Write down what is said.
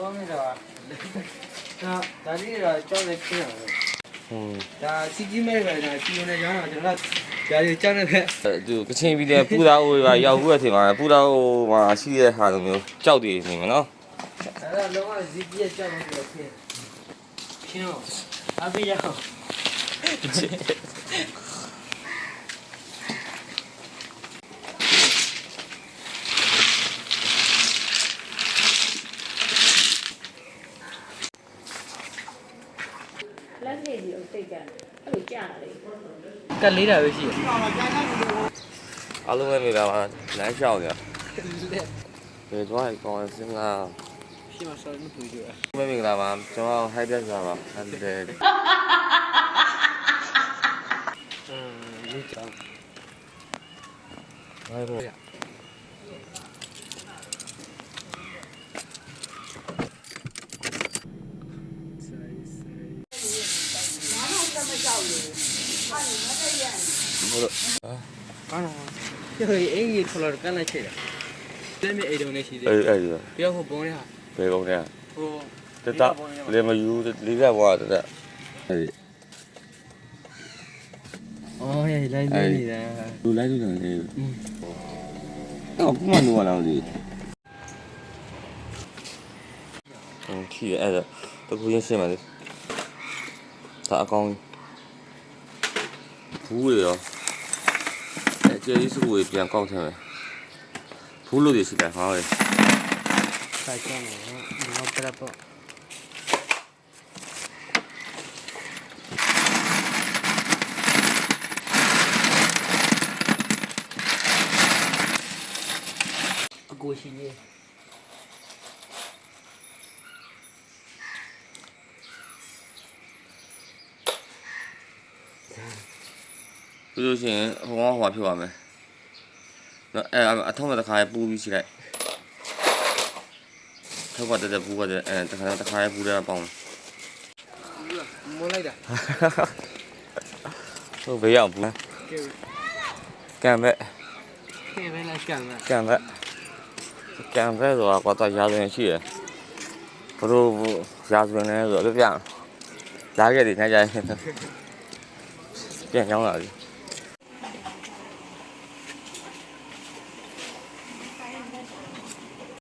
ကောင်းနေတာဒါလေးတော့ကြောက်နေခင်းရတယ်ဒါစီကြီးမဲ့ပဲဒါစီနေရောင်းတော့ကျွန်တော်ဒါလေးကြောက်နေခဲ့သူကချင်းပြီးတဲ့ပူသားအိုးပါရောက်ဘူးအထင်မှာပူသားအိုးမှာရှိတဲ့ဟာလိုမျိုးကြောက်တည်နေမှာနော်အဲ့ဒါလုံးဝဇီးကြီးကြောက်နေတယ်ခင်းအောင်အပိရအောင်လက်နေကြီးကိုတိတ်ကြတယ်အဲ့လိုကြာတယ်ကတ်လေးတာပဲရှိတယ်အားလုံးပဲမိသားပါလမ်းလျှောက်ကြဘယ်သွားကောင်းစင်ကရှိမှဆောင်းမပူကြရပဲမိသားပါကျွန်တော်ဟိုက်ပြတ်စားပါအဲ့ဒါလေးချောင်းဘာလို့ဒီအင်ကြီးထော်လာကန်လိုက်ချက်တယ်တဲ့မြေအိမ်တုံးနဲ့ရှိသေးအဲ့တယောက်ဟိုပုံးရဟာဘယ်ပုံလဲဟိုတလေမယူလေးကဘွားတအဲ့အော်ရလိုက်နေတာလူလိုက်လို့နေတော့ဘုမလူမလာလို့ခီးအဲ့ဒါတကူရင်းရှင်းပါလေဒါအကောင်ဘူးလေရောကျေးဇူးကိုပြန်ကောက်ထည့်မယ်ဘူးလို့ရရှိတယ်ဟာလေစိုက်ကြမယ်ဘာပြတ်ပေါ့အကိုရှိနေပြီးလို့ရှိရင်ဟိုဟွာဖြစ်ပါမယ်နော်အထုံးတစ်ခါပူပြီးရှိလိုက်ထောက်ကတက်ပူကတဲ့တစ်ခါပူတဲ့ပေါင်းမိုးလိုက်တာဟုတ်ဘေးရောက်ဘူးကံပဲလားကံပဲဆိုတာကတော့ရာဇဝင်ရှိတယ်ဘလို့ရာဇဝင်လဲဆိုတော့ပြပြလာခဲ့တယ်ညကြပြန်ရောက်လာပြီ